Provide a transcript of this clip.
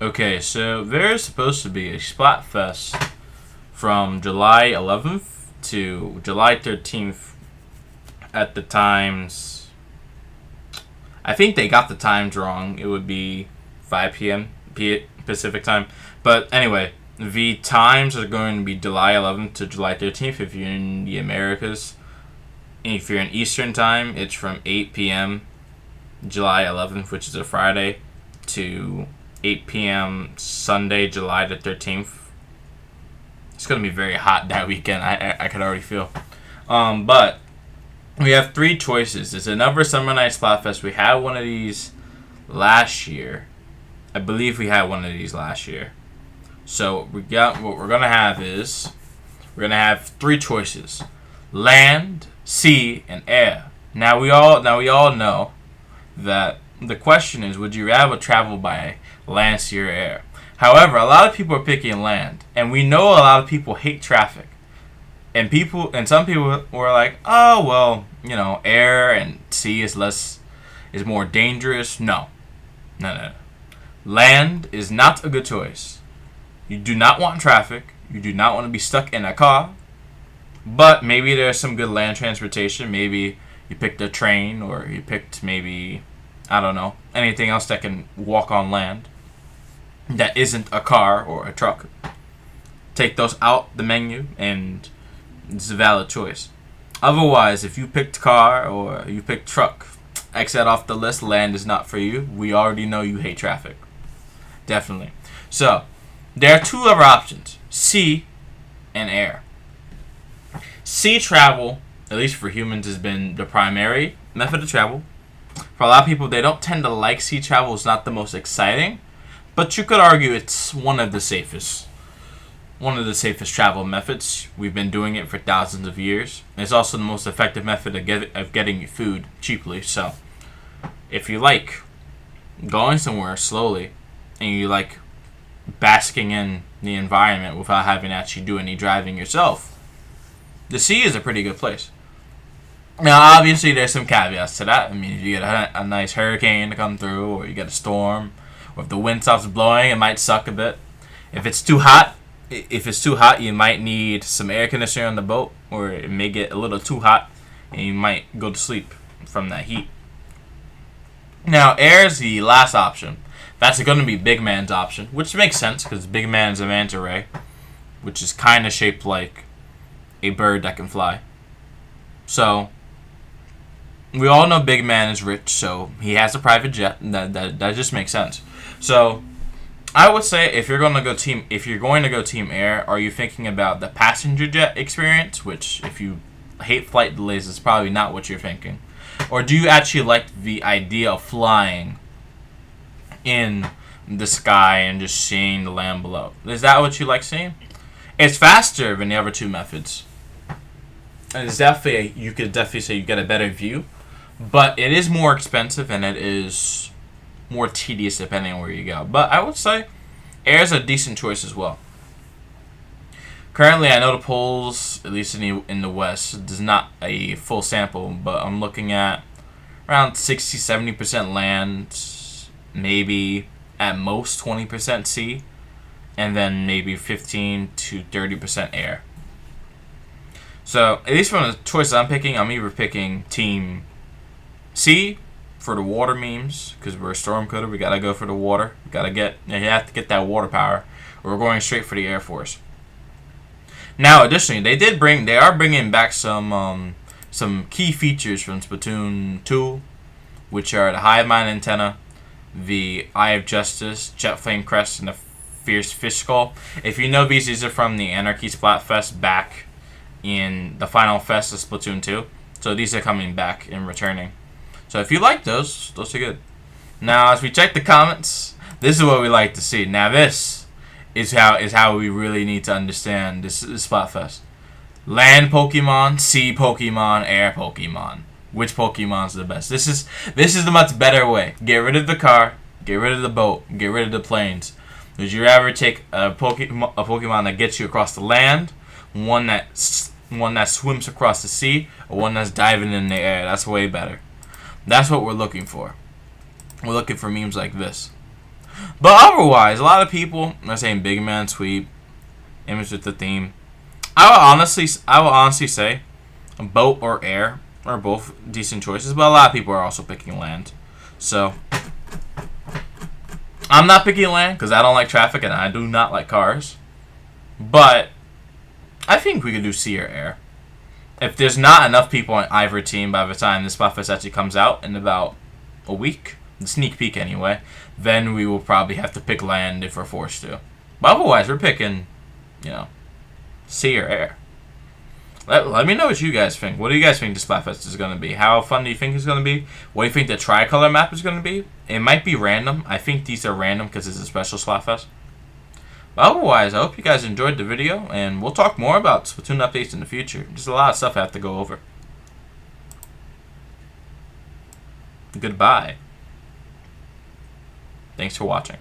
Okay, so there's supposed to be a Splatfest from July 11th to July 13th at the times. I think they got the times wrong. It would be 5 p.m. Pacific time. But anyway, the times are going to be July 11th to July 13th if you're in the Americas. If you're in Eastern time, it's from 8 p.m. July 11th, which is a Friday, to 8 p.m. Sunday, July the 13th. It's going to be very hot that weekend. I could already feel. But we have three choices. It's another Summer Night Splatfest. We had one of these last year. I believe we had one of these last year. So what we're going to have is we're going to have three choices: land, sea, and air. Now we all know that the question is, would you rather travel by land, sea, or air? However, a lot of people are picking land, and we know a lot of people hate traffic. And some people were like, oh well, air and sea is more dangerous. No. Land is not a good choice. You do not want traffic. You do not want to be stuck in a car. But maybe there's some good land transportation. Maybe you picked a train, or you picked maybe, I don't know, anything else that can walk on land that isn't a car or a truck. Take those out the menu, and it's a valid choice. Otherwise, if you picked car or you picked truck, X that off the list. Land is not for you. We already know you hate traffic. Definitely. So, there are two other options: sea and air. Sea travel, at least for humans, has been the primary method of travel. For a lot of people, they don't tend to like sea travel. It's not the most exciting, but you could argue it's one of the safest travel methods. We've been doing it for thousands of years. It's also the most effective method of getting you food cheaply. So, if you like going somewhere slowly, and you like basking in the environment without having to actually do any driving yourself, the sea is a pretty good place. Now, obviously, there's some caveats to that. I mean, if you get a nice hurricane to come through, or you get a storm, or if the wind stops blowing, it might suck a bit. If it's too hot, you might need some air conditioner on the boat, or it may get a little too hot, and you might go to sleep from that heat. Now, air is the last option. That's going to be Big Man's option, which makes sense, because Big Man is a manta ray, which is kind of shaped like a bird that can fly. So, we all know Big Man is rich, so he has a private jet. That just makes sense. So, I would say if you're going to go team air, are you thinking about the passenger jet experience, which if you hate flight delays is probably not what you're thinking, or do you actually like the idea of flying in the sky and just seeing the land below? Is that what you like seeing? It's faster than the other two methods. And it's you could definitely say you get a better view, but it is more expensive and it is more tedious depending on where you go. But I would say air is a decent choice as well. Currently, I know the polls, at least in the West, there's not a full sample, but I'm looking at around 60-70% land, maybe at most 20% sea, and then maybe 15 to 30% air. So, at least from the choices I'm picking, I'm either picking Team C for the water memes, because we're a StormCoder, we gotta go for the water. You have to get that water power, or we're going straight for the Air Force. Now, additionally, they are bringing back some key features from Splatoon 2, which are the Hive Mind antenna, the Eye of Justice, Jet Flame Crest, and the Fierce Fish Skull. If you know these are from the Anarchy Splatfest back in the final fest of Splatoon 2. So these are coming back and returning. So if you like those are good. Now, as we check the comments, this is what we like to see. Now this is how we really need to understand this Splatfest. Land Pokemon, sea Pokemon, air Pokemon. Which Pokemon's the best? This is the much better way. Get rid of the car, get rid of the boat, get rid of the planes. Would you rather take a Pokemon that gets you across the land, one that swims across the sea, or one that's diving in the air? That's way better. That's what we're looking for. We're looking for memes like this. But otherwise, a lot of people are saying big man sweep, image with the theme. I will honestly say, boat or air are both decent choices, but a lot of people are also picking land. So I'm not picking land because I don't like traffic and I do not like cars. But I think we could do sea or air. If there's not enough people on either team by the time this Splatfest actually comes out in about a week, the sneak peek anyway, then we will probably have to pick land if we're forced to. But otherwise, we're picking, sea or air. Let me know what you guys think. What do you guys think the Splatfest is going to be? How fun do you think it's going to be? What do you think the tricolor map is going to be? It might be random. I think these are random because it's a special Splatfest. But otherwise, I hope you guys enjoyed the video, and we'll talk more about Splatoon updates in the future. There's a lot of stuff I have to go over. Goodbye. Thanks for watching.